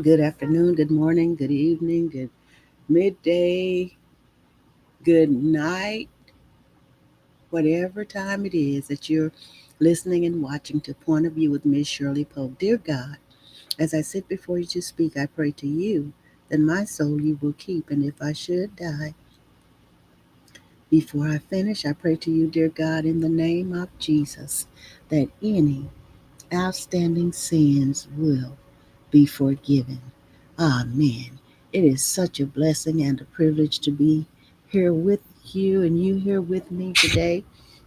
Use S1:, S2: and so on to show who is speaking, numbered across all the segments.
S1: good afternoon, good morning, good evening, good midday, good night, whatever time it is that you're listening and watching to Point of View with Miss Shirley Polk. Dear God, as I sit before you to speak, I pray to you that my soul you will keep, and if I should die before I finish, I pray to you, dear God, in the name of Jesus, that any outstanding sins will be forgiven. Amen. It is such a blessing and a privilege to be here with you and you here with me today.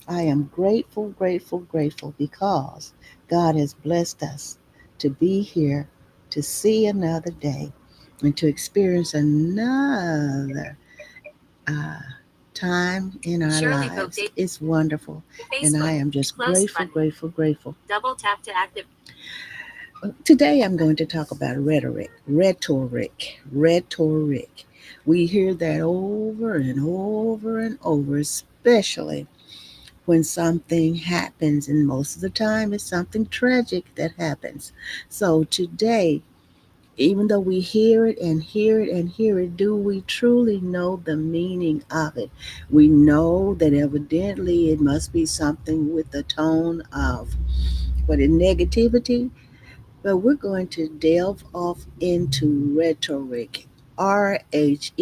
S1: I am grateful, grateful, grateful because God has blessed us to be here to see another day and to experience another uh, time in our
S2: Shirley Polk
S1: lives. It's wonderful. And I
S2: Facebook.
S1: am just
S2: Close
S1: grateful,
S2: button.
S1: grateful, grateful.
S2: Double tap to active.
S1: Today I'm going to talk about rhetoric. We hear that over and over and over, especially when something happens, and most of the time it's something tragic that happens. So today, even though we hear it and hear it and hear it, do we truly know the meaning of it? We know that evidently it must be something with the tone of negativity, but we're going to delve off into rhetoric. Rhetoric.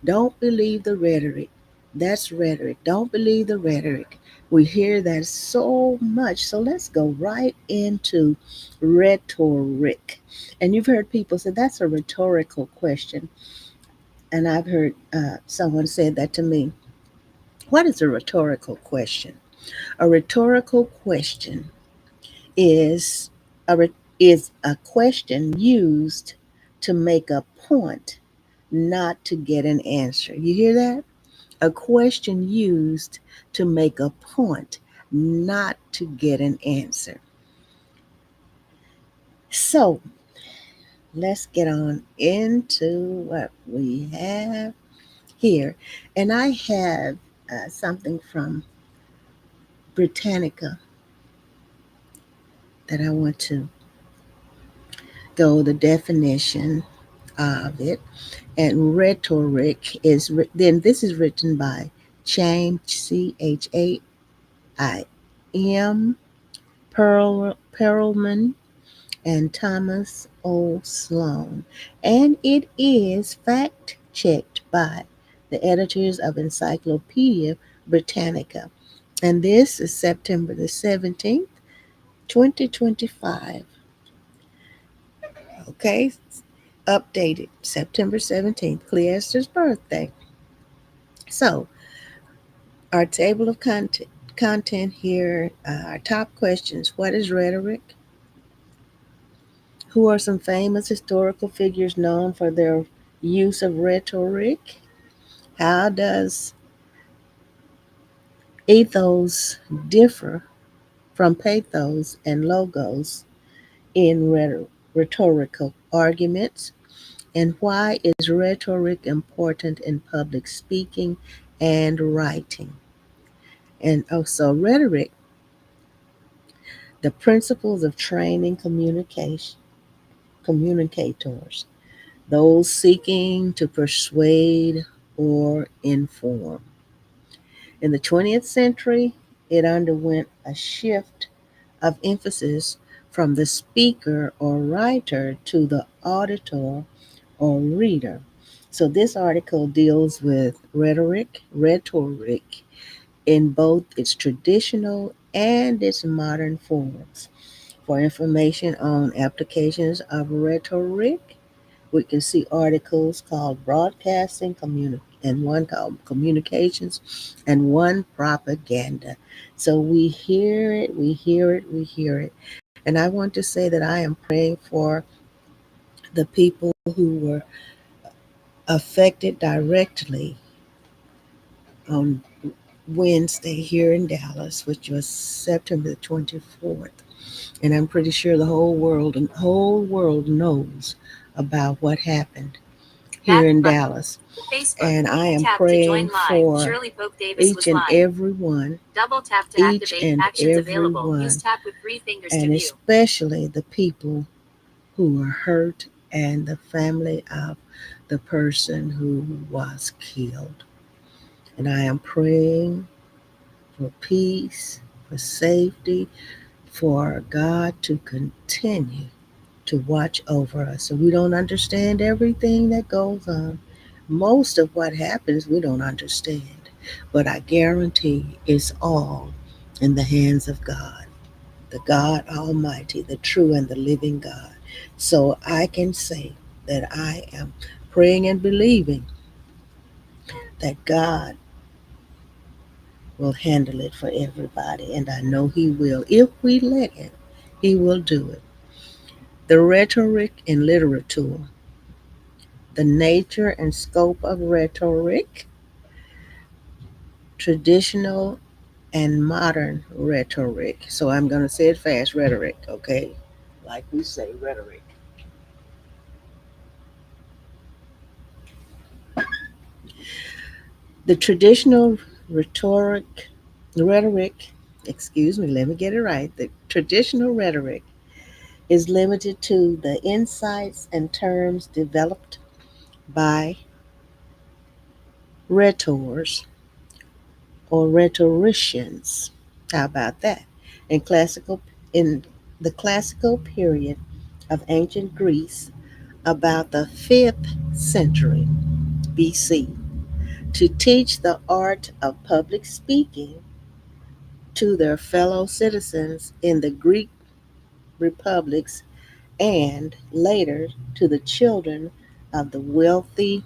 S1: Don't believe the rhetoric. That's rhetoric. Don't believe the rhetoric. We hear that so much. So let's go right into rhetoric. And you've heard people say that's a rhetorical question. And I've heard someone say that to me. What is a rhetorical question? A rhetorical question is a question used to make a point, not to get an answer. You hear that? A question used to make a point, not to get an answer. So let's get on into what we have here. And I have something from Britannica that I want to go the definition of it. And rhetoric then this is written by Chaim Chaim Perlman and Thomas O. Sloan, and it is fact checked by the editors of Encyclopedia Britannica. And this is September the 17th, 2025. Okay, updated September 17th, Cleaster's birthday. So, our table of content here, our top questions. What is rhetoric? Who are some famous historical figures known for their use of rhetoric? How does ethos differ from pathos and logos in rhetorical arguments? And why is rhetoric important in public speaking and writing? And also, rhetoric, the principles of training communicators, those seeking to persuade or inform. In the 20th century, it underwent a shift of emphasis from the speaker or writer to the auditor or reader. So this article deals with rhetoric in both its traditional and its modern forms. For information on applications of rhetoric, we can see articles called Broadcasting and one called Communications and one Propaganda. So we hear it, we hear it, we hear it. And I want to say that I am praying for the people who were affected directly on Wednesday here in Dallas, which was September the 24th. And I'm pretty sure the whole world knows about what happened here in Dallas. And I am praying for each and every one, each and every one, and especially the people who are hurt and the family of the person who was killed. And I am praying for peace, for safety, for God to continue to watch over us. So we don't understand everything that goes on. Most of what happens, we don't understand. But I guarantee it's all in the hands of God, the God Almighty, the true and the living God. So I can say that I am praying and believing that God will handle it for everybody. And I know He will. If we let Him, He will do it. The rhetoric in literature, the nature and scope of rhetoric, traditional and modern rhetoric. So I'm going to say it fast, rhetoric, okay? Like we say, rhetoric. The traditional rhetoric, excuse me, let me get it right. The traditional rhetoric is limited to the insights and terms developed by rhetors or rhetoricians. How about that? In classical in the classical period of ancient Greece, about the 5th century BC, to teach the art of public speaking to their fellow citizens in the Greek republics and later to the children of the wealthy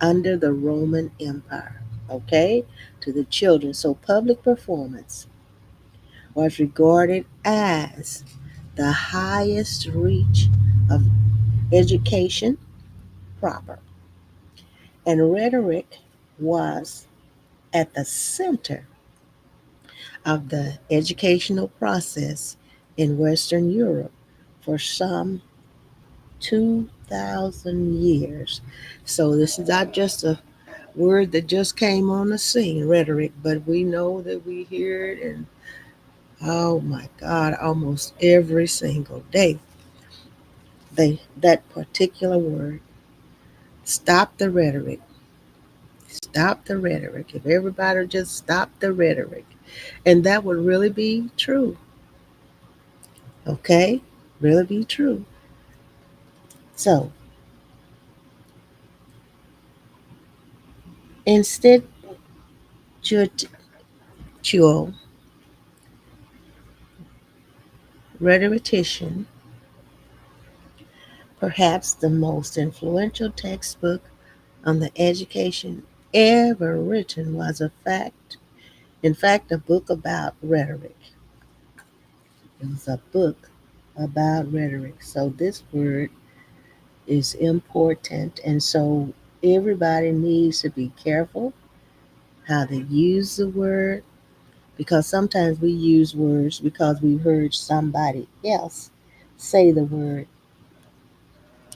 S1: under the Roman Empire. Okay? To the children. So public performance was regarded as the highest reach of education proper. And rhetoric was at the center of the educational process in Western Europe for some 2,000 years. So this is not just a word that just came on the scene, rhetoric, but we know that we hear it and oh my God, almost every single day. That particular word, stop the rhetoric, stop the rhetoric. If everybody would just stop the rhetoric, and that would really be true, okay? Really be true. So instead, rhetorician, perhaps the most influential textbook on the education ever written was in fact, a book about rhetoric. It was a book about rhetoric. So this word is important, and so everybody needs to be careful how they use the word because sometimes we use words because we heard somebody else say the word.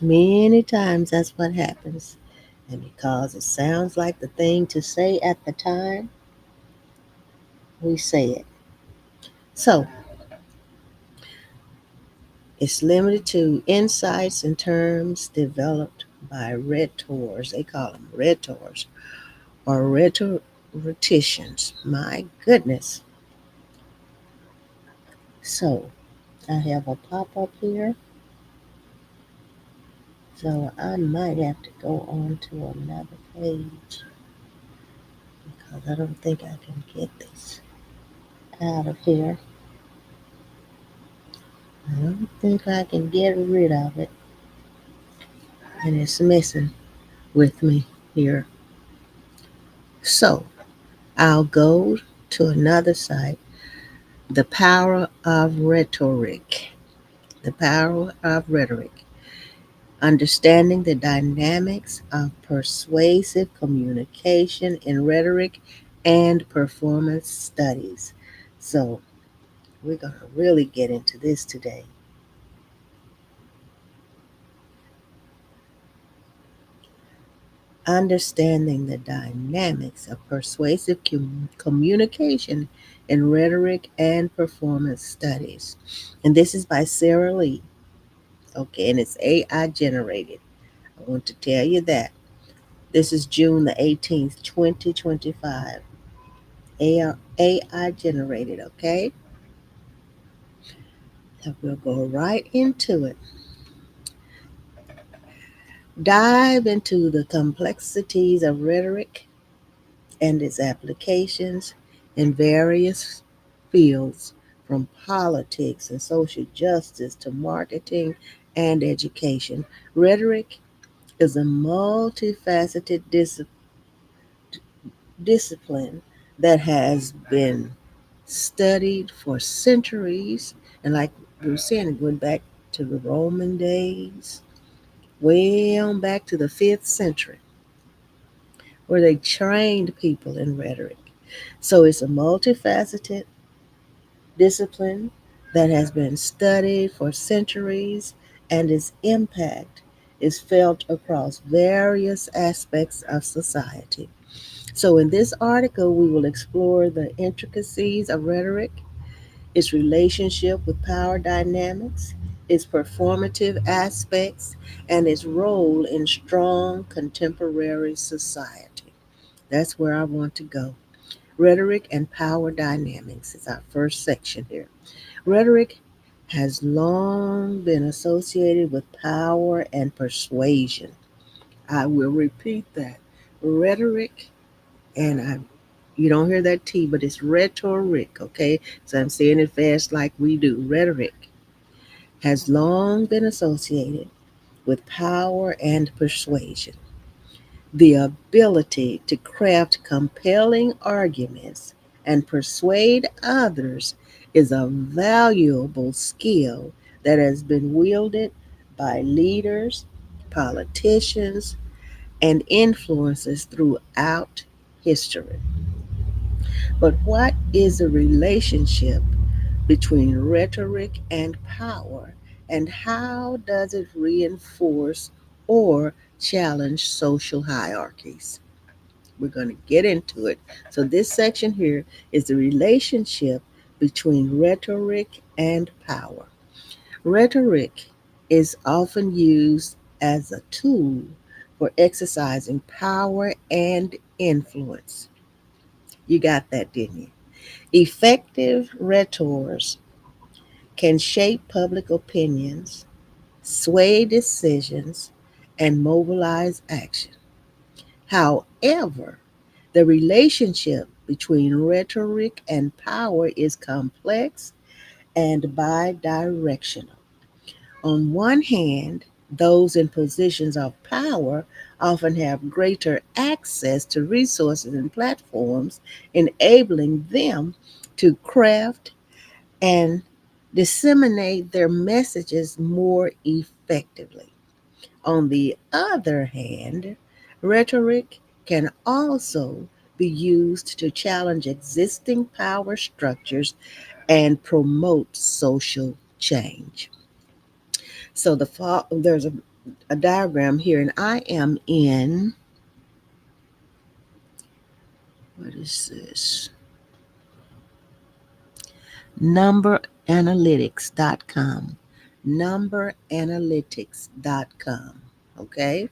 S1: Many times that's what happens. And because it sounds like the thing to say at the time, we say it. So it's limited to insights and terms developed by rhetors. They call them rhetors or rhetoricians. My goodness. So I have a pop up here. So I might have to go on to another page because I don't think I can get this out of here. I don't think I can get rid of it. And it's messing with me here. So I'll go to another site. The power of rhetoric. The power of rhetoric. Understanding the dynamics of persuasive communication in rhetoric and performance studies. So we're going to really get into this today. Understanding the dynamics of persuasive communication in rhetoric and performance studies. And this is by Sarah Lee. Okay, and it's AI generated. I want to tell you that. This is June the 18th, 2025. AI generated, okay? So we'll go right into it. Dive into the complexities of rhetoric and its applications in various fields, from politics and social justice to marketing and education. Rhetoric is a multifaceted discipline that has been studied for centuries. And like we were saying, it went back to the Roman days, way on back to the 5th century, where they trained people in rhetoric. So it's a multifaceted discipline that has been studied for centuries, and its impact is felt across various aspects of society. So, in this article, we will explore the intricacies of rhetoric, its relationship with power dynamics, its performative aspects, and its role in strong contemporary society. That's where I want to go. Rhetoric and power dynamics is our first section here. Rhetoric has long been associated with power and persuasion. I will repeat that. Rhetoric, and you don't hear that T, but it's rhetoric, okay? So I'm saying it fast like we do. Rhetoric has long been associated with power and persuasion. The ability to craft compelling arguments and persuade others is a valuable skill that has been wielded by leaders, politicians, and influencers throughout history. But what is the relationship between rhetoric and power, and how does it reinforce or challenge social hierarchies? We're going to get into it. So, this section here is the relationship between rhetoric and power. Rhetoric is often used as a tool for exercising power and influence. You got that, didn't you? Effective rhetors can shape public opinions, sway decisions, and mobilize action. However, the relationship between rhetoric and power is complex and bidirectional. On one hand, those in positions of power often have greater access to resources and platforms, enabling them to craft and disseminate their messages more effectively. On the other hand, rhetoric can also be used to challenge existing power structures and promote social change. So there's a diagram here, and I am in, what is this? Numberanalytics.com. Numberanalytics.com. Okay?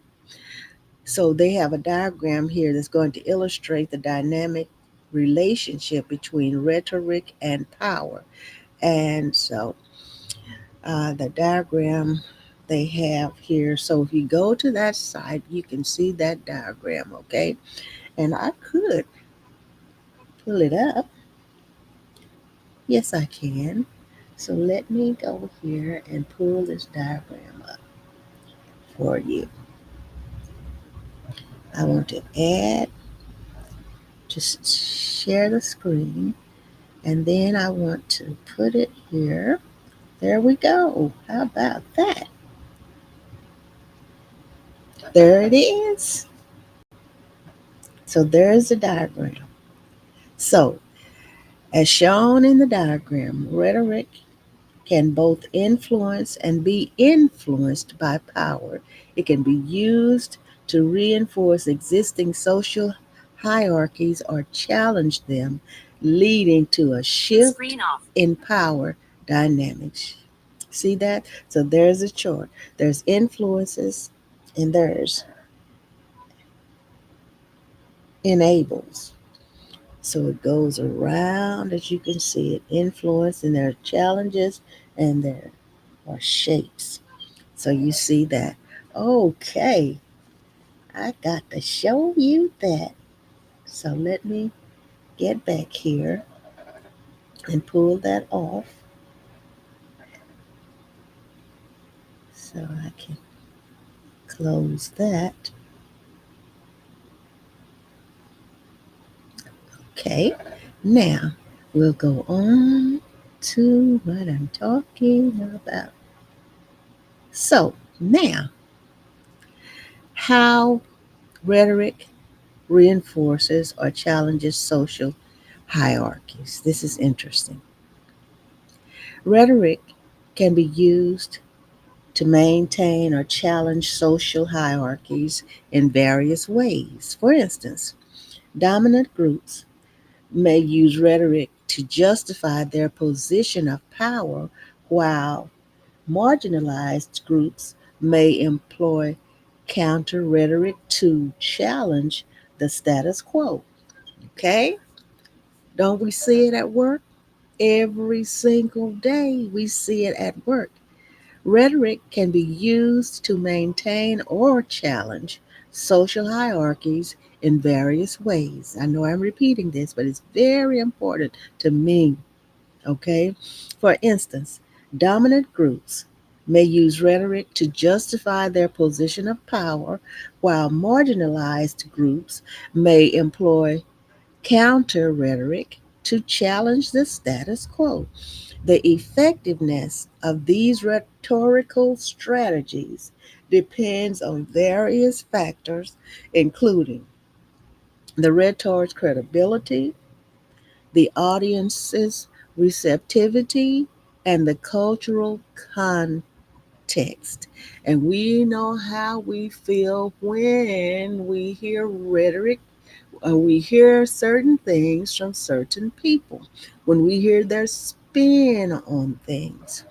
S1: So they have a diagram here that's going to illustrate the dynamic relationship between rhetoric and power. And so the diagram they have here. So if you go to that site, you can see that diagram, okay? And I could pull it up. Yes, I can. So let me go here and pull this diagram up for you. I want to add, just share the screen, and then I want to put it here. There we go. How about that? There it is. So there's the diagram. So, as shown in the diagram, rhetoric can both influence and be influenced by power. It can be used to reinforce existing social hierarchies or challenge them, leading to a shift in power dynamics. See that? So there's a chart. There's influences and there's enables. So it goes around as you can see it, influence, and there are challenges and there are shapes. So you see that. Okay, I got to show you that. So let me get back here and pull that off so I can close that. Okay, now we'll go on to what I'm talking about. So now, how rhetoric reinforces or challenges social hierarchies. This is interesting. Rhetoric can be used to maintain or challenge social hierarchies in various ways. For instance, dominant groups may use rhetoric to justify their position of power, while marginalized groups may employ counter rhetoric to challenge the status quo. Okay? Don't we see it at work? Every single day we see it at work. Rhetoric can be used to maintain or challenge social hierarchies in various ways. I know I'm repeating this, but it's very important to me. Okay? For instance, dominant groups may use rhetoric to justify their position of power, while marginalized groups may employ counter rhetoric to challenge the status quo. The effectiveness of these rhetorical strategies depends on various factors, including the rhetoric's credibility, the audience's receptivity, and the cultural context. And we know how we feel when we hear rhetoric, we hear certain things from certain people, when we hear their spin on things.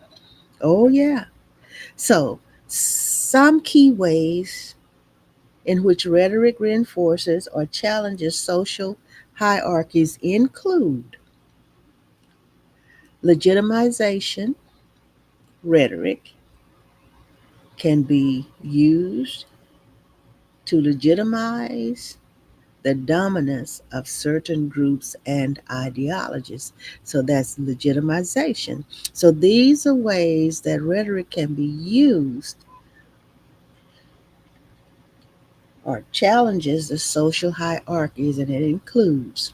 S1: Oh, yeah. So, some key ways in which rhetoric reinforces or challenges social hierarchies include legitimization. Rhetoric can be used to legitimize the dominance of certain groups and ideologies. So that's legitimization. So these are ways that rhetoric can be used or challenges the social hierarchies, and it includes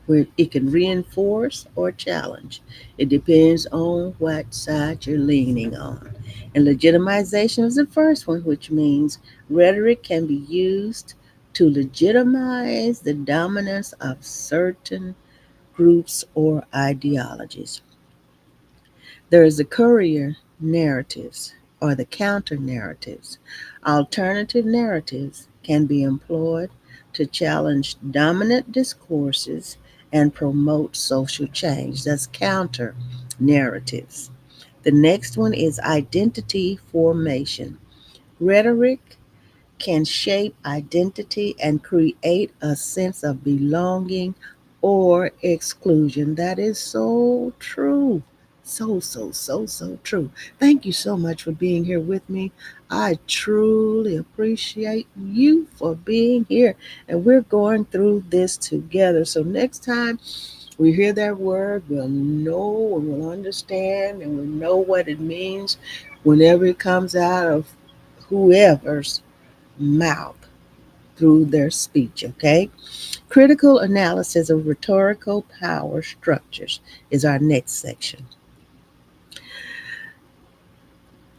S1: where it can reinforce or challenge. It depends on what side you're leaning on. And legitimization is the first one, which means rhetoric can be used to legitimize the dominance of certain groups or ideologies. There is the courier narratives or the counter narratives. Alternative narratives can be employed to challenge dominant discourses and promote social change. That's counter narratives. The next one is identity formation. Rhetoric can shape identity and create a sense of belonging or exclusion. That is so true. So true. Thank you so much for being here with me. I truly appreciate you for being here. And we're going through this together. So next time we hear that word, we'll know and we'll understand and we'll know what it means whenever it comes out of whoever's mouth through their speech, okay? Critical analysis of rhetorical power structures is our next section.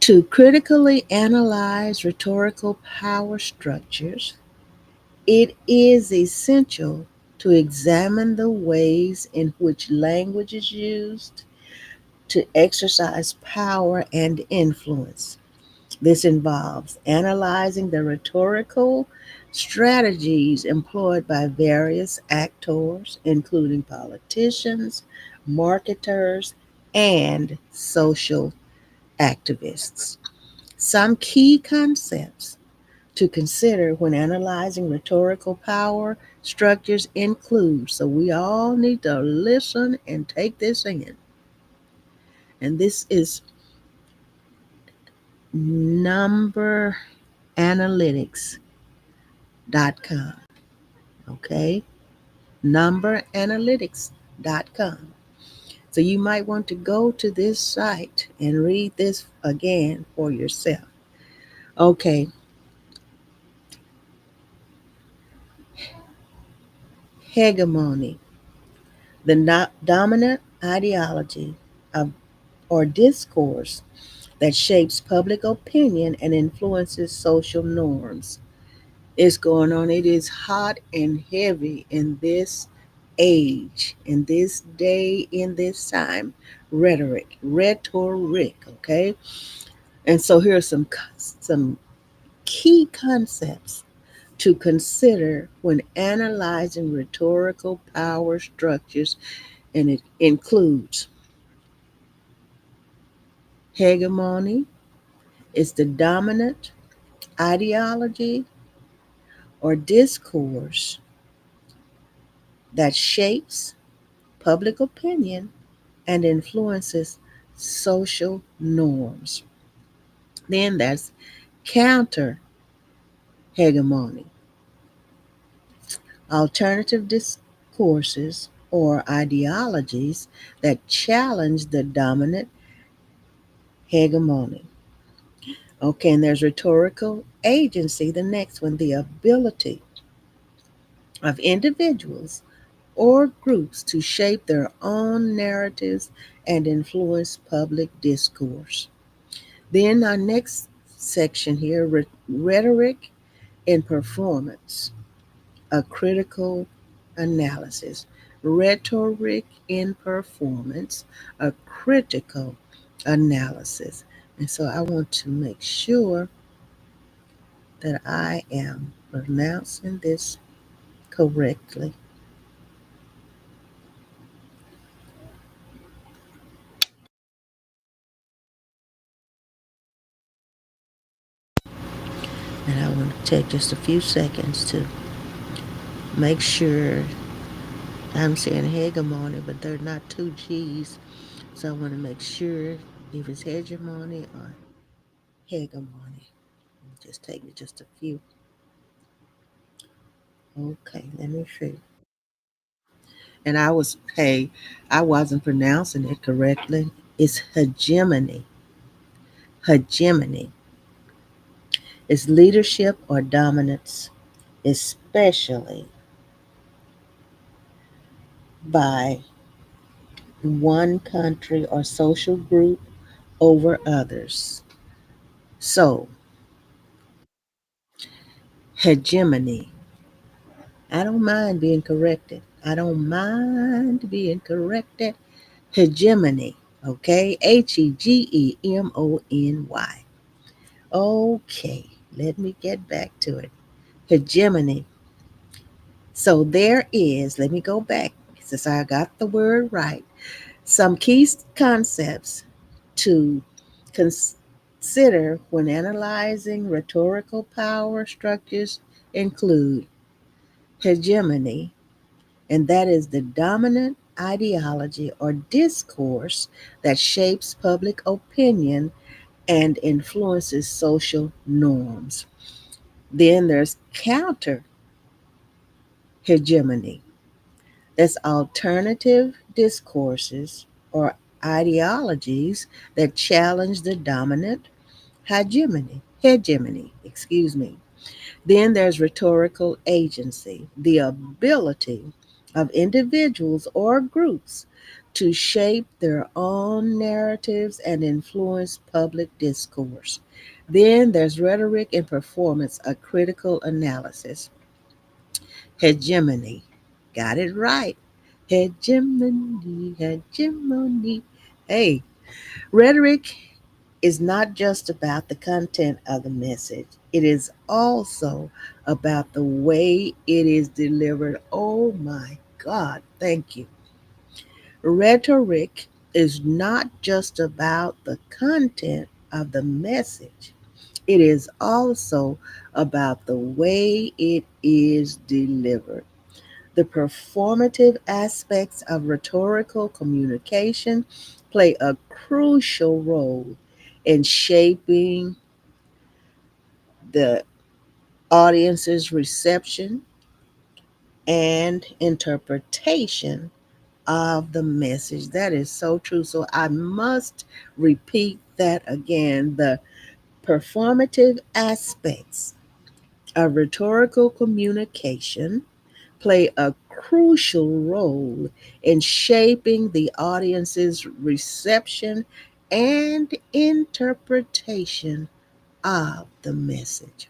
S1: To critically analyze rhetorical power structures, it is essential to examine the ways in which language is used to exercise power and influence. This involves analyzing the rhetorical strategies employed by various actors, including politicians, marketers, and social activists. Some key concepts to consider when analyzing rhetorical power structures include, so we all need to listen and take this in. And this is numberanalytics.com. Okay? Numberanalytics.com. So you might want to go to this site and read this again for yourself. Okay, hegemony, the dominant ideology of or discourse that shapes public opinion and influences social norms. Is going on. It is hot and heavy in this age, in this day, in this time. Rhetoric. Okay, and so here are some key concepts to consider when analyzing rhetorical power structures, and it includes hegemony is the dominant ideology or discourse that shapes public opinion and influences social norms. Then there's counter hegemony, alternative discourses or ideologies that challenge the dominant hegemony. Okay, and there's rhetorical agency, the next one, the ability of individuals or groups to shape their own narratives and influence public discourse. Then our next section here, rhetoric and performance, a critical analysis. Rhetoric in performance, a critical analysis. And so I want to make sure that I am pronouncing this correctly. And I want to take just a few seconds to make sure I'm saying hegemony, but they're not two G's. So I want to make sure if it's hegemony or hegemony. Just take me just a few. Okay, let me see. And hey, I wasn't pronouncing it correctly. It's hegemony. Hegemony. It's leadership or dominance, especially by one country or social group over others. So, hegemony. I don't mind being corrected. I don't mind being corrected. Hegemony. Okay? Hegemony. Okay, let me get back to it. Hegemony. So there is, let me go back since I got the word right. Some key concepts to consider when analyzing rhetorical power structures include hegemony, and that is the dominant ideology or discourse that shapes public opinion and influences social norms. Then there's counter hegemony. That's alternative discourses or ideologies that challenge the dominant hegemony. Then there's rhetorical agency, the ability of individuals or groups to shape their own narratives and influence public discourse. Then there's rhetoric and performance, a critical analysis. Hegemony. Got it right. Hegemony. Hey, rhetoric. is not just about the content of the message, it is also about the way it is delivered. Oh my God, thank you. Rhetoric is not just about the content of the message, it is also about the way it is delivered. The performative aspects of rhetorical communication play a crucial role in shaping the audience's reception and interpretation of the message. That is so true. So I must repeat that again. The performative aspects of rhetorical communication play a crucial role in shaping the audience's reception and interpretation of the message.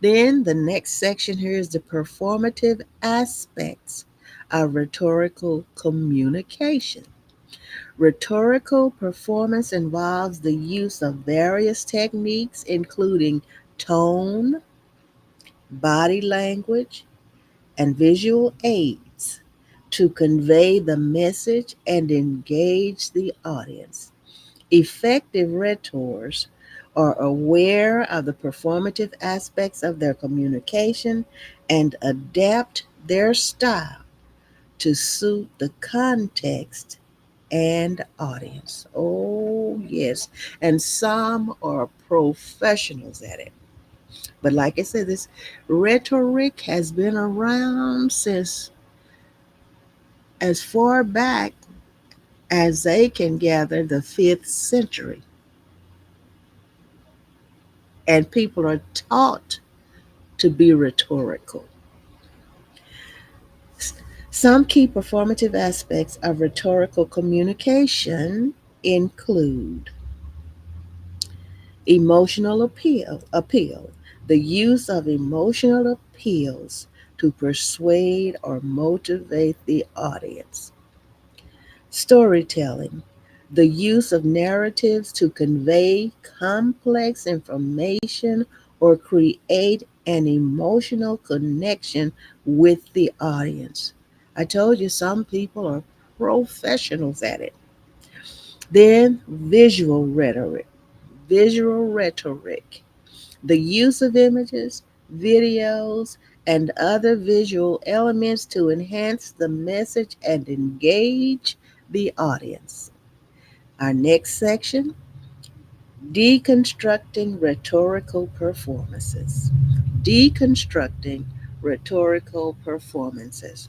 S1: Then the next section here is the performative aspects of rhetorical communication. Rhetorical performance involves the use of various techniques, including tone, body language, and visual aids to convey the message and engage the audience. Effective rhetors are aware of the performative aspects of their communication and adapt their style to suit the context and audience. Oh, yes. And some are professionals at it. But like I said, this rhetoric has been around since as far back as they can gather, the 5th century. And people are taught to be rhetorical. Some key performative aspects of rhetorical communication include emotional appeal, the use of emotional appeals to persuade or motivate the audience. Storytelling, the use of narratives to convey complex information or create an emotional connection with the audience. I told you some people are professionals at it. Then visual rhetoric, the use of images, videos, and other visual elements to enhance the message and engage the audience. Our next section, deconstructing rhetorical performances. Deconstructing rhetorical performances.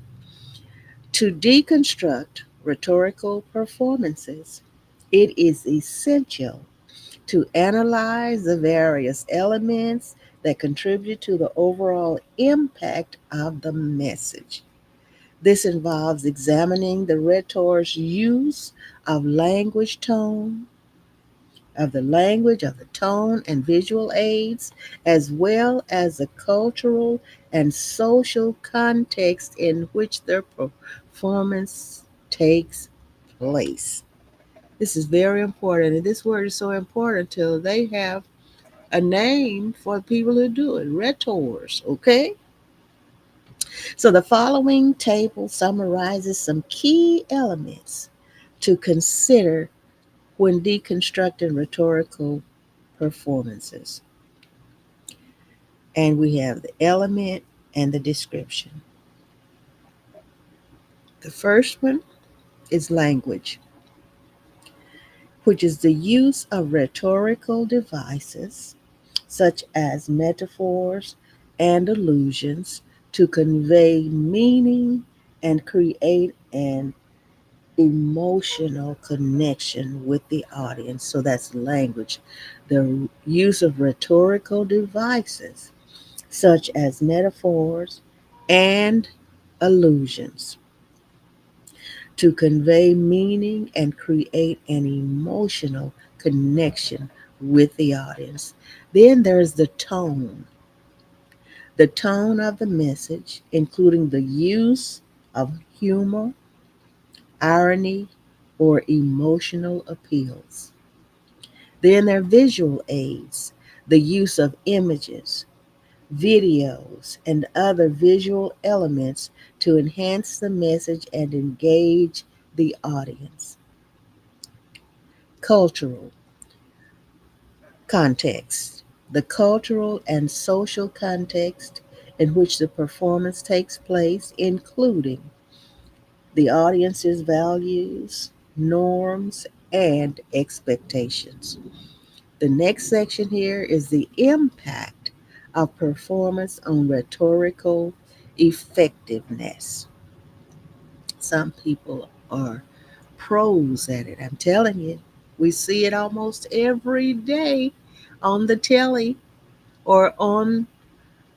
S1: To deconstruct rhetorical performances, it is essential to analyze the various elements that contribute to the overall impact of the message. This involves examining the rhetor's use of language tone, of the language, of the tone, and visual aids, as well as the cultural and social context in which their performance takes place. This is very important, and this word is so important till they have a name for the people who do it, rhetors, okay? So the following table summarizes some key elements to consider when deconstructing rhetorical performances. And we have the element and the description. The first one is language, which is the use of rhetorical devices such as metaphors and allusions to convey meaning and create an emotional connection with the audience. So that's language. The use of rhetorical devices such as metaphors and allusions to convey meaning and create an emotional connection with the audience. Then there's the tone of the message, including the use of humor, irony, or emotional appeals. Then there are visual aids, the use of images, videos, and other visual elements to enhance the message and engage the audience. Cultural context, the cultural and social context in which the performance takes place, including the audience's values, norms, and expectations. The next section here is the impact of performance on rhetorical effectiveness. Some people are pros at it. I'm telling you, we see it almost every day on the telly or on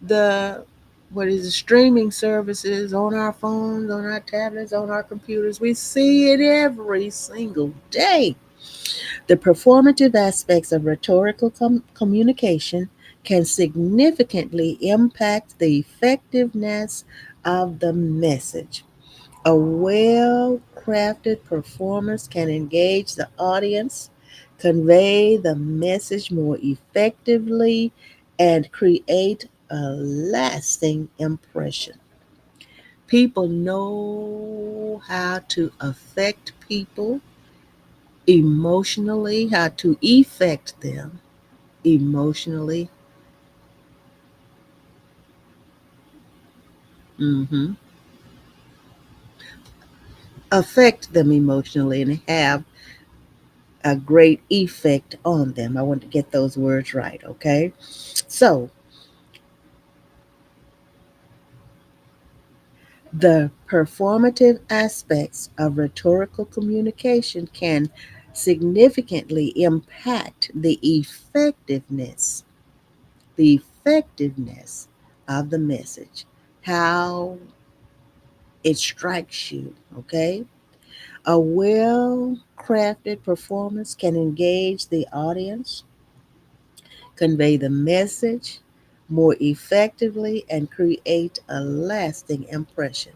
S1: the what is the streaming services on our phones, on our tablets, on our computers. We see it every single day. The performative aspects of rhetorical communication can significantly impact the effectiveness of the message. A well crafted performance can engage the audience, convey the message more effectively, and create a lasting impression. People know how to affect people emotionally, how to affect them emotionally, hmm affect them emotionally, and have a great effect on them. I want to get those words right, okay? So, the performative aspects of rhetorical communication can significantly impact the effectiveness of the message, how it strikes you, okay? A well crafted performance can engage the audience, convey the message more effectively, and create a lasting impression.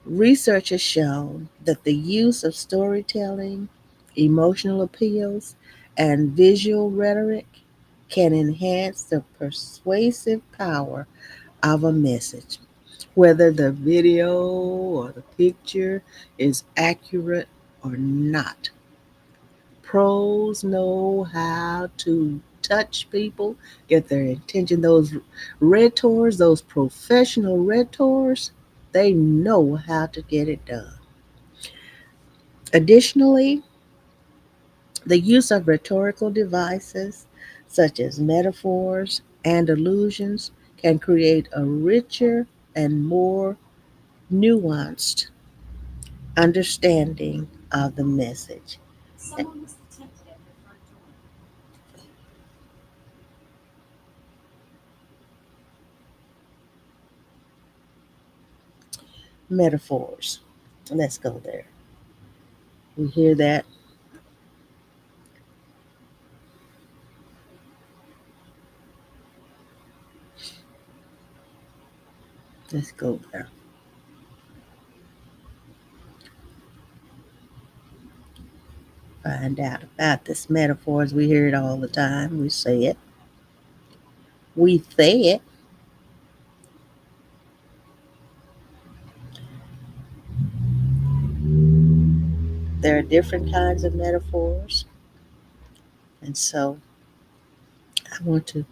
S1: Research has shown that the use of storytelling, emotional appeals, and visual rhetoric can enhance the persuasive power of a message, whether the video or the picture is accurate or not. Pros know how to touch people, get their attention. Those rhetors, those professional rhetors, they know how to get it done. Additionally, the use of rhetorical devices such as metaphors and allusions can create a richer and more nuanced understanding of the message. Metaphors. Let's go there. We hear that. Let's go there. Find out about this metaphors. We hear it all the time. We say it. We say it. There are different kinds of metaphors. And so I want to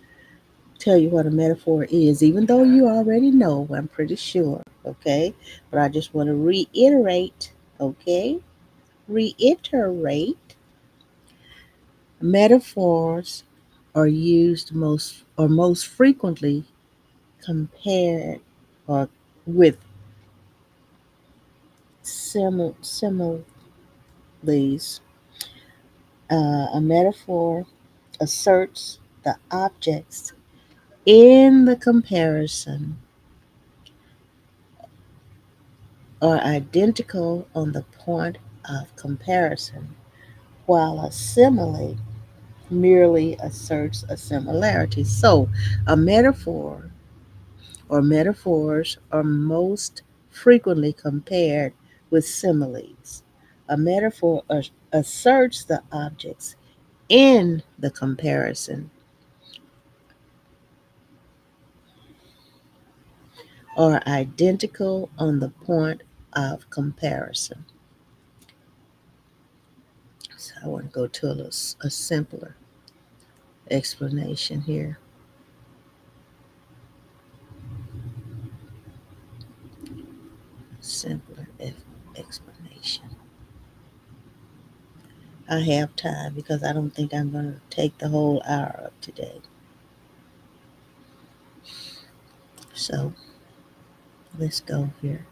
S1: tell you what a metaphor is, even though you already know, I'm pretty sure. Okay. But I just want to reiterate. Okay. Reiterate. Metaphors are used most frequently compared or with similes. A metaphor asserts the objects in the comparison are identical on the point of comparison, while a simile merely asserts a similarity. So, a metaphor or metaphors are most frequently compared with similes. A metaphor asserts the objects in the comparison are identical on the point of comparison. So I want to go to a simpler explanation here. Simpler explanation. I have time because I don't think I'm going to take the whole hour up today. So let's go here.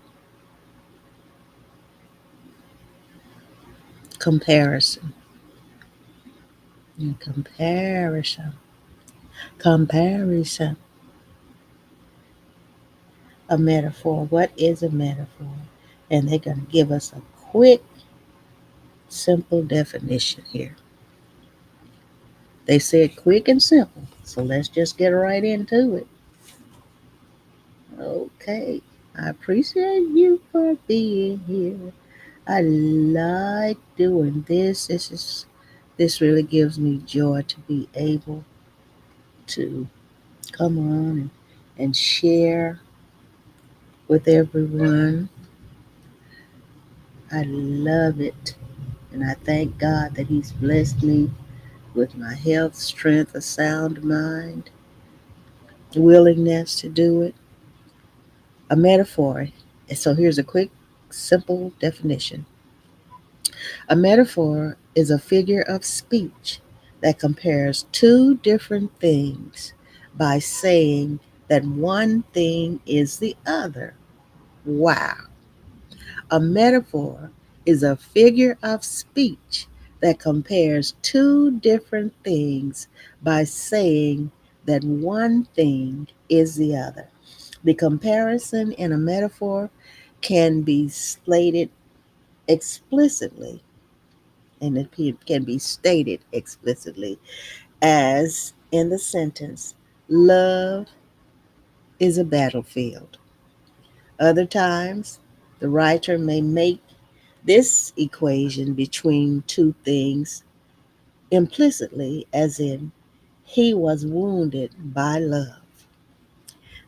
S1: Comparison. Comparison. Comparison. A metaphor. What is a metaphor? And they're going to give us a quick, simple definition here. They said quick and simple. So let's just get right into it. Okay. I appreciate you for being here. I like doing this. This really gives me joy to be able to come on and share with everyone. I love it. And I thank God that He's blessed me with my health, strength, a sound mind, willingness to do it. A metaphor. So here's a quick, simple definition. A metaphor is a figure of speech that compares two different things by saying that one thing is the other. Wow. A metaphor is a figure of speech that compares two different things by saying that one thing is the other. The comparison in a metaphor can be slated explicitly, and it can be stated explicitly, as in the sentence, love is a battlefield. Other times, the writer may make this equation between two things implicitly, as in, he was wounded by love.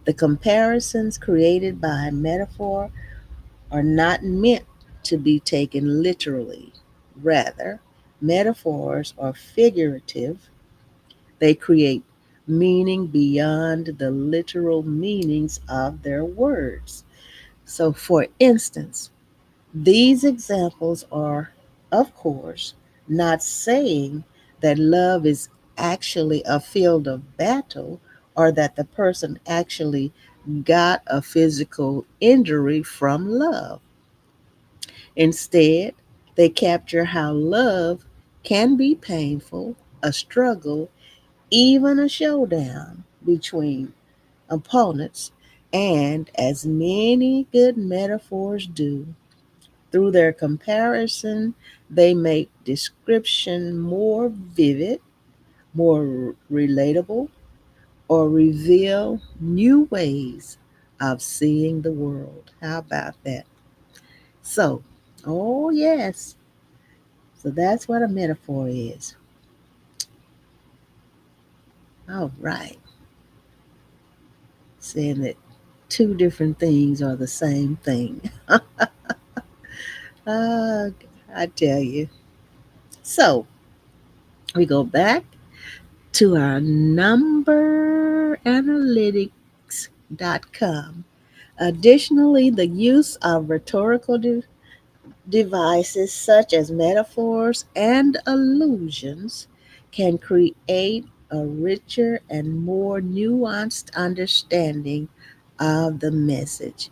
S1: The comparisons created by metaphor are not meant to be taken literally. Rather, metaphors are figurative. They create meaning beyond the literal meanings of their words. So, for instance, these examples are, of course, not saying that love is actually a field of battle or that the person actually got a physical injury from love. Instead, they capture how love can be painful, a struggle, even a showdown between opponents, and as many good metaphors do, through their comparison, they make description more vivid, more relatable, or reveal new ways of seeing the world. How about that? So, oh yes, so that's what a metaphor is. All right, saying that two different things are the same thing. uh, I tell you. So, we go back to our numberanalytics.com. Additionally, the use of rhetorical devices such as metaphors and allusions can create a richer and more nuanced understanding of the message.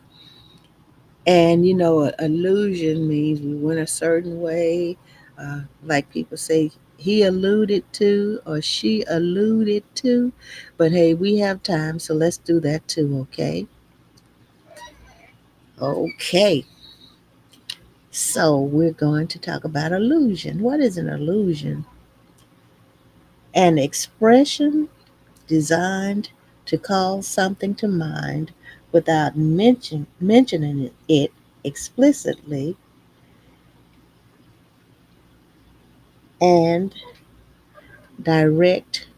S1: And illusion means we went a certain way, like people say, he alluded to or she alluded to. But hey, we have time, so let's do that too, okay? Okay, so we're going to talk about illusion. What is an illusion? An expression designed to call something to mind without mentioning it explicitly, and direct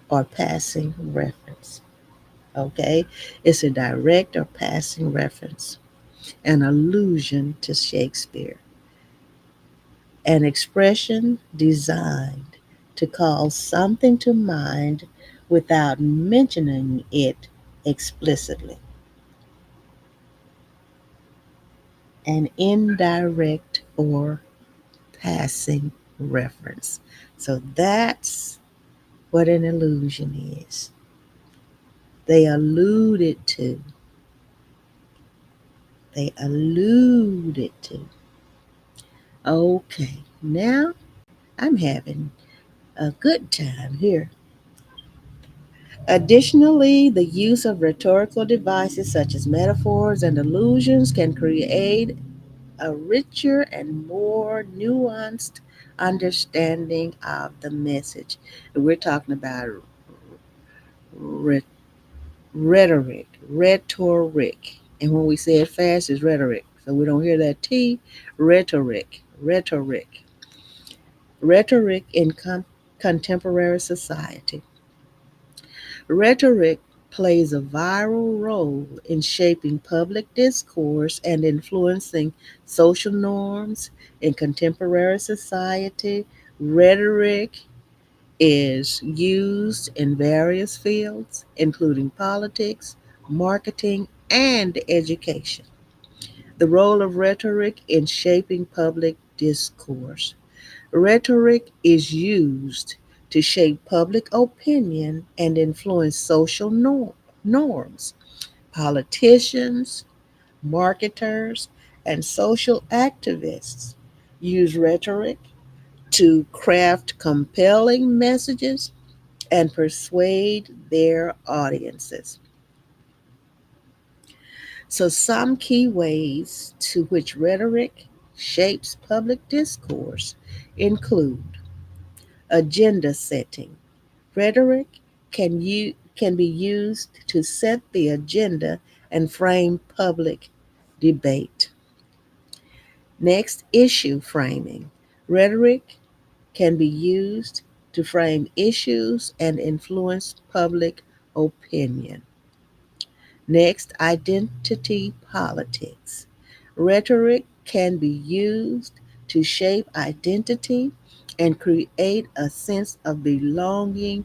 S1: or passing reference. Okay? It's a direct or passing reference, an allusion to Shakespeare, an expression designed to call something to mind without mentioning it explicitly, an indirect or passing reference. So that's what an allusion is. They alluded to, they alluded to. Okay, now I'm having a good time here. Additionally, the use of rhetorical devices such as metaphors and allusions can create a richer and more nuanced understanding of the message. We're talking about rhe- rhetoric. And when we say it fast, it's rhetoric. So we don't hear that T. Rhetoric. Rhetoric in contemporary society. Rhetoric plays a vital role in shaping public discourse and influencing social norms in contemporary society. Rhetoric is used in various fields, including politics, marketing, and education. The role of rhetoric in shaping public discourse. Rhetoric is used to shape public opinion and influence social norms. Politicians, marketers, and social activists use rhetoric to craft compelling messages and persuade their audiences. So, some key ways to which rhetoric shapes public discourse include agenda setting. Rhetoric can be used to set the agenda and frame public debate. Next, issue framing. Rhetoric can be used to frame issues and influence public opinion. Next, identity politics. Rhetoric can be used to shape identity and create a sense of belonging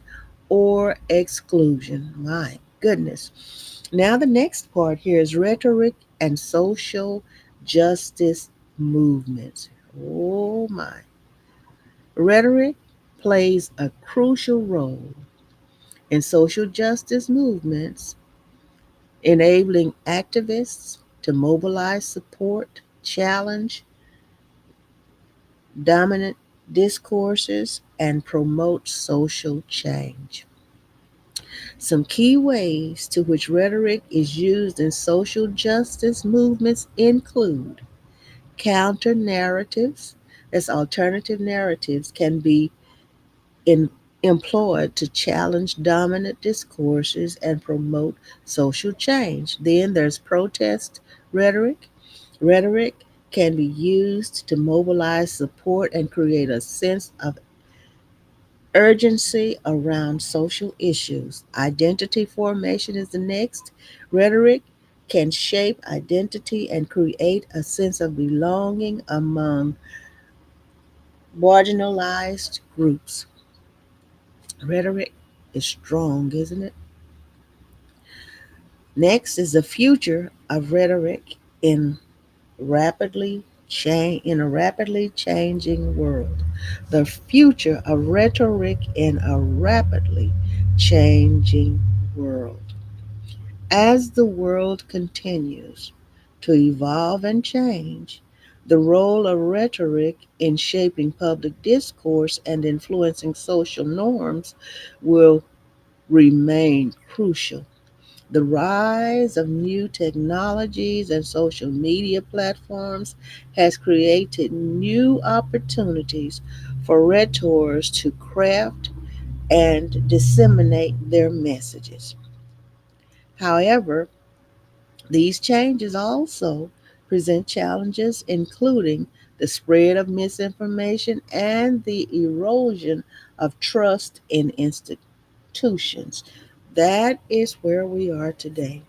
S1: or exclusion. My goodness. Now, the next part here is rhetoric and social justice movements. Oh, my. Rhetoric plays a crucial role in social justice movements, enabling activists to mobilize support, challenge dominant discourses, and promote social change. Some key ways to which rhetoric is used in social justice movements include counter narratives, as alternative narratives can be in, employed to challenge dominant discourses and promote social change. Then there's protest rhetoric. Rhetoric can be used to mobilize support and create a sense of urgency around social issues. Identity formation is the next. Rhetoric can shape identity and create a sense of belonging among marginalized groups. Rhetoric is strong, isn't it? Next is the future of rhetoric in a rapidly changing world. The future of rhetoric in a rapidly changing world. As the world continues to evolve and change, the role of rhetoric in shaping public discourse and influencing social norms will remain crucial. The rise of new technologies and social media platforms has created new opportunities for rhetors to craft and disseminate their messages. However, these changes also present challenges, including the spread of misinformation, and the erosion of trust in institutions. That is where we are today.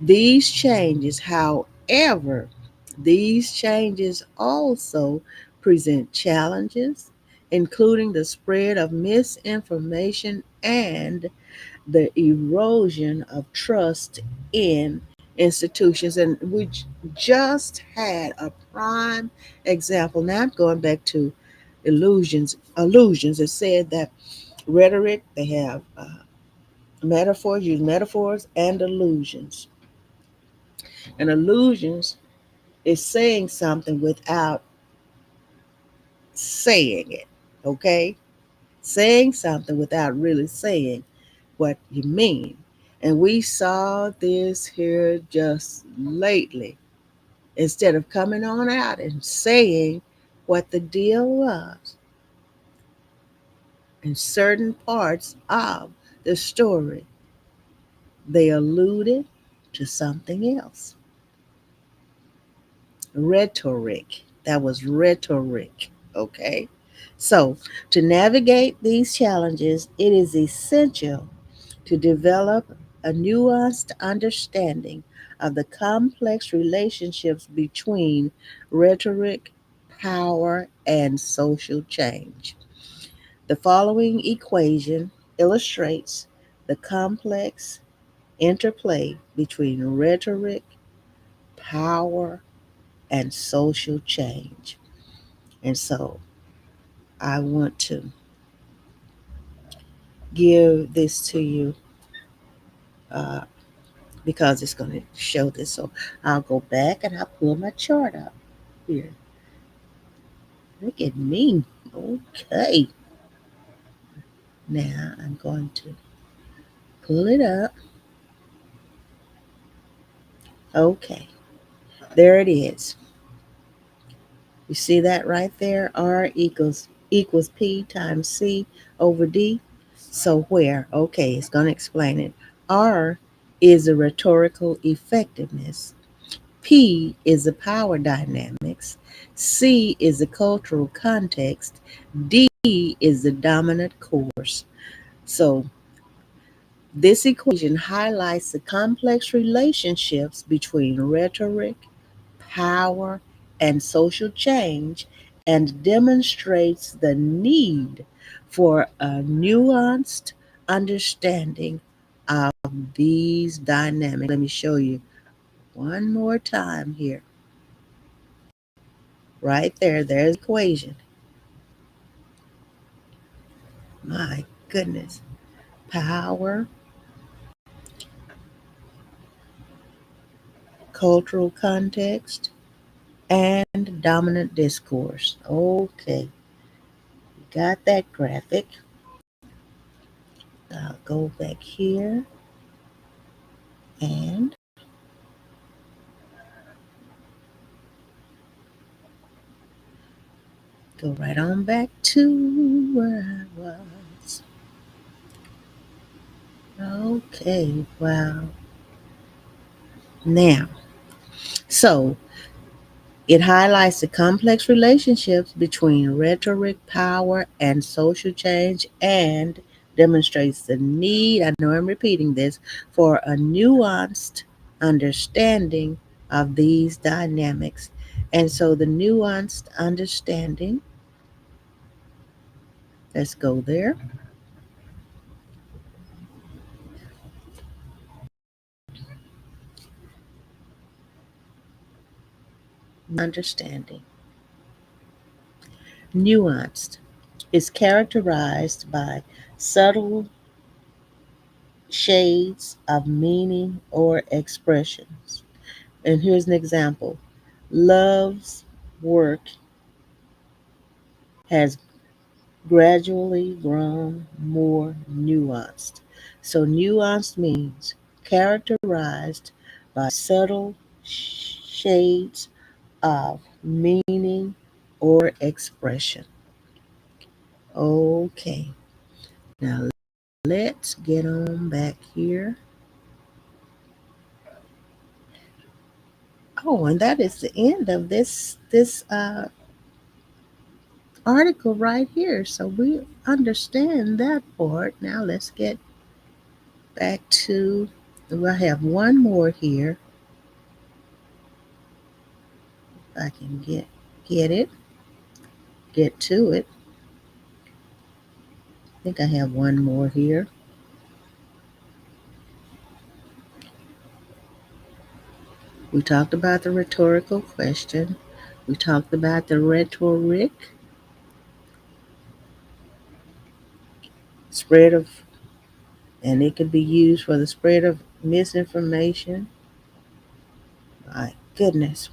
S1: These changes, however, these changes also present challenges, including the spread of misinformation and the erosion of trust in institutions. And we just had a prime example. Now I'm going back to illusions. It said that rhetoric, they have metaphors, use metaphors and illusions. And illusions is saying something without saying it, okay? Saying something without really saying what you mean. And we saw this here just lately. Instead of coming on out and saying what the deal was in certain parts of the story, they alluded to something else. Rhetoric. That was rhetoric. Okay. So, to navigate these challenges, it is essential to develop a nuanced understanding of the complex relationships between rhetoric, power, and social change. The following equation illustrates the complex interplay between rhetoric, power, and social change. And so I want to give this to you uh, because it's going to show this. So I'll go back and I'll pull my chart up here. Look at me. Okay. Now I'm going to pull it up. Okay. There it is. You see that right there? R equals P times C over D. So where? Okay, it's going to explain it. R is the rhetorical effectiveness. P is the power dynamics. C is the cultural context. D is the dominant course. So this equation highlights the complex relationships between rhetoric, power, and social change and demonstrates the need for a nuanced understanding of these dynamics. Let me show you one more time here. Right there, there's the equation. My goodness. Power, cultural context, and dominant discourse. Okay, got that graphic. I'll go back here and go right on back to where I was. Okay, wow. Now, so it highlights the complex relationships between rhetoric, power, and social change and demonstrates the need, I know I'm repeating this, for a nuanced understanding of these dynamics. And so the nuanced understanding, let's go there. Understanding. Nuanced is characterized by subtle shades of meaning or expressions. And here's an example. Love's work has gradually grown more nuanced. So, nuanced means characterized by subtle shades of meaning or expression. Okay, now let's get on back here. Oh, and that is the end of this article right here. So we understand that part. Now let's get back to. I have one more here. If I can get it, get to it. I think I have one more here. We talked about the rhetorical question. We talked about the rhetoric, spread of, and it can be used for the spread of misinformation. My goodness,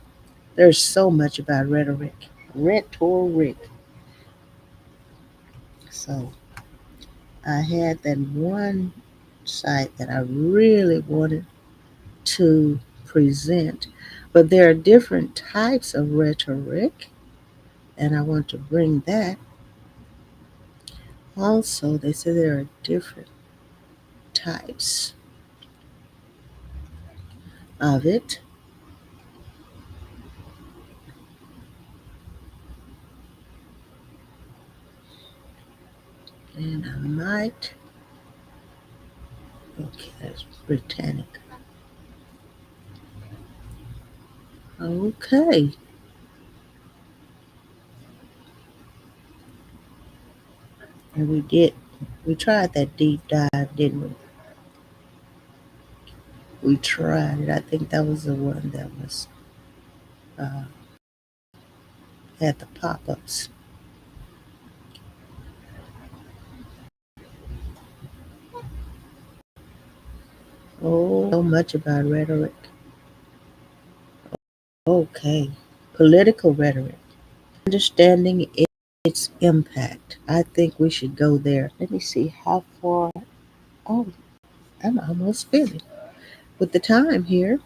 S1: there's so much about rhetoric. Rhetoric. So I had that one site that I really wanted to present, but there are different types of rhetoric, and I want to bring that. Also, they say there are different types of it, and I might. Okay, that's Britannic. Okay, and we tried that deep dive, didn't we? We tried it. I think that was the one that was uh, had the pop-ups. Oh, so much about rhetoric. Okay, political rhetoric. Understanding its impact. I think we should go there. Let me see how far. Oh, I'm almost finished with the time here.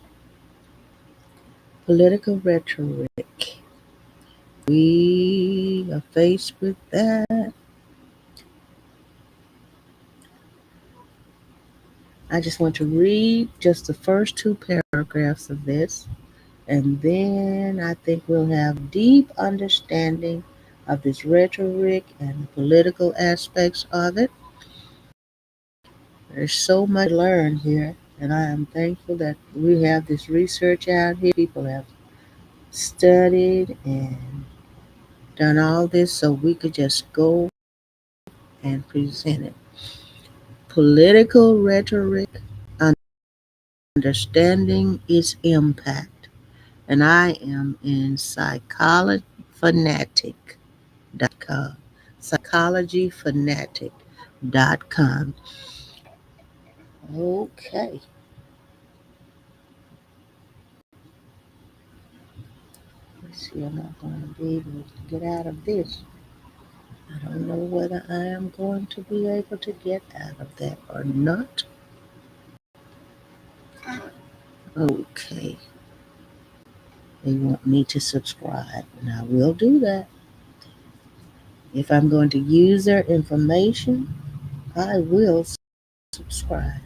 S1: Political rhetoric. We are faced with that. I just want to read just the first two paragraphs of this, and then I think we'll have deep understanding of this rhetoric and the political aspects of it. There's so much to learn here, and I am thankful that we have this research out here. People have studied and done all this so we could just go and present it. Political rhetoric, understanding its impact. And I am in psychologyfanatic.com. Psychologyfanatic.com. Okay, let's see, I'm not going to be able to get out of this. I don't know whether I am going to be able to get out of that or not. Okay, they want me to subscribe, and I will do that. If I'm going to use their information, I will subscribe.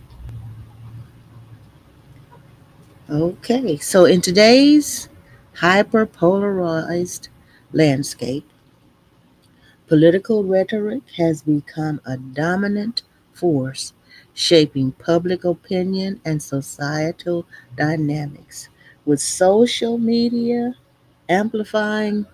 S1: Okay, so in today's hyperpolarized landscape, political rhetoric has become a dominant force shaping public opinion and societal dynamics. With social media amplifying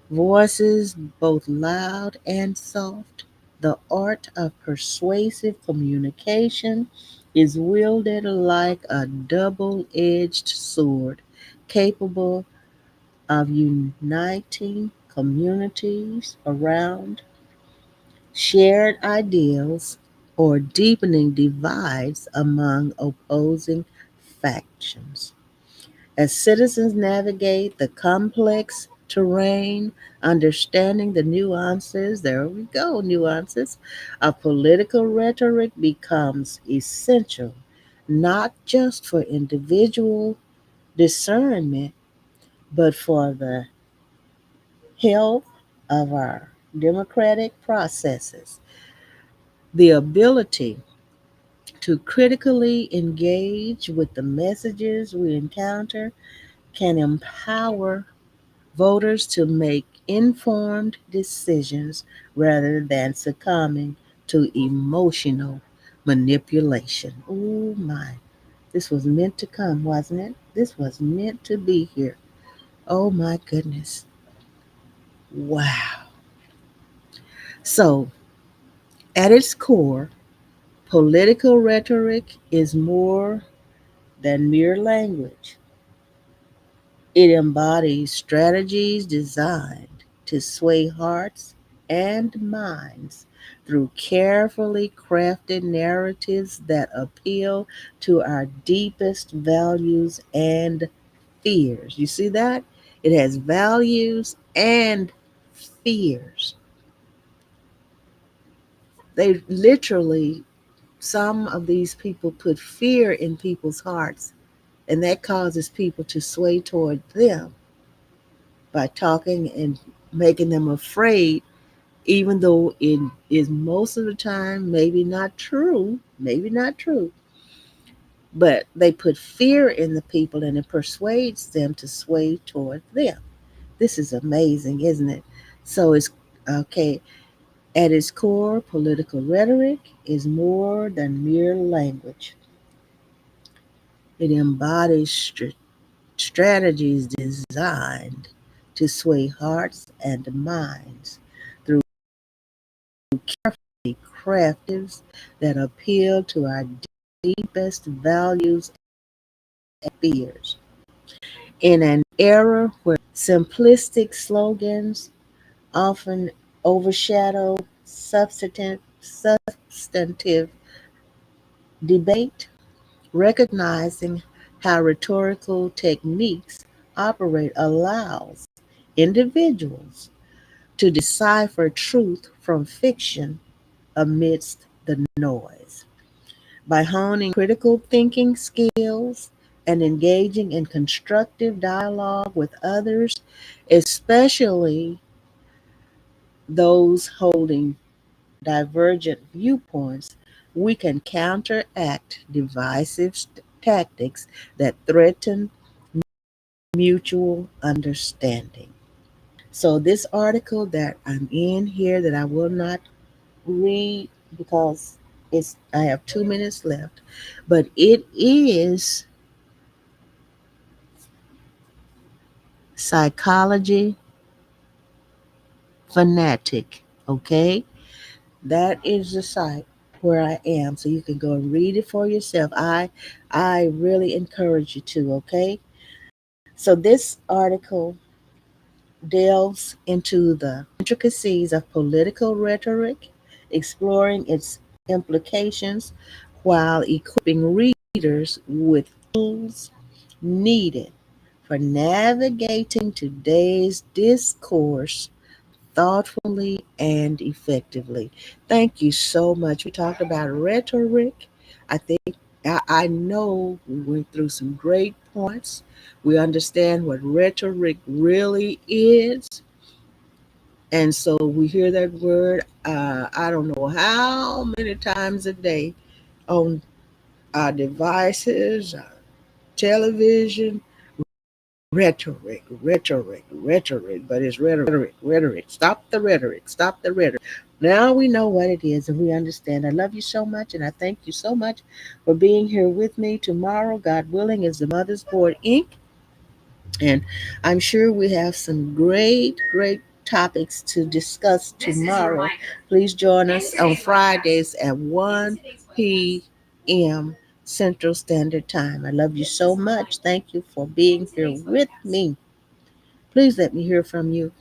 S1: voices both loud and soft, the art of persuasive communication is wielded like a double edged sword, capable of uniting communities around shared ideals or deepening divides among opposing factions. As citizens navigate the complex terrain, understanding the nuances, there we go, nuances, of political rhetoric becomes essential, not just for individual discernment, but for the health of our democratic processes. The ability to critically engage with the messages we encounter can empower voters to make informed decisions rather than succumbing to emotional manipulation. Oh my, this was meant to come, wasn't it? This was meant to be here. Oh my goodness. Wow. So, at its core, political rhetoric is more than mere language. It embodies strategies designed to sway hearts and minds through carefully crafted narratives that appeal to our deepest values and fears. You see that? It has values and fears. They literally, some of these people put fear in people's hearts, and that causes people to sway toward them by talking and making them afraid, even though it is most of the time maybe not true, but they put fear in the people and it persuades them to sway toward them. This is amazing, isn't it? So it's okay. At its core, political rhetoric is more than mere language. It embodies strategies designed to sway hearts and minds through carefully crafted that appeal to our deepest values and fears. In an era where simplistic slogans often overshadow substantive debate, recognizing how rhetorical techniques operate allows individuals to decipher truth from fiction amidst the noise. By honing critical thinking skills and engaging in constructive dialogue with others, especially those holding divergent viewpoints, we can counteract divisive tactics that threaten mutual understanding. So, this article that I'm in here that I will not read because I have 2 minutes left, but it is Psychology Fanatic. Okay, that is the site where I am, so you can go and read it for yourself. I really encourage you to. Okay, so this article delves into the intricacies of political rhetoric, exploring its implications while equipping readers with tools needed for navigating today's discourse thoughtfully and effectively. Thank you so much. We talked about rhetoric. I think I know we went through some great points. We understand what rhetoric really is. And so we hear that word, I don't know how many times a day on our devices, our television. Rhetoric, but it's rhetoric. Stop the rhetoric, stop the rhetoric. Now we know what it is and we understand. I love you so much and I thank you so much for being here with me. Tomorrow, God willing, is the Mother's Board Inc. And I'm sure we have some great topics to discuss tomorrow. Please join us on Fridays at 1 p.m. Central Standard Time. I love you so much. Thank you for being here with me. Please let me hear from you.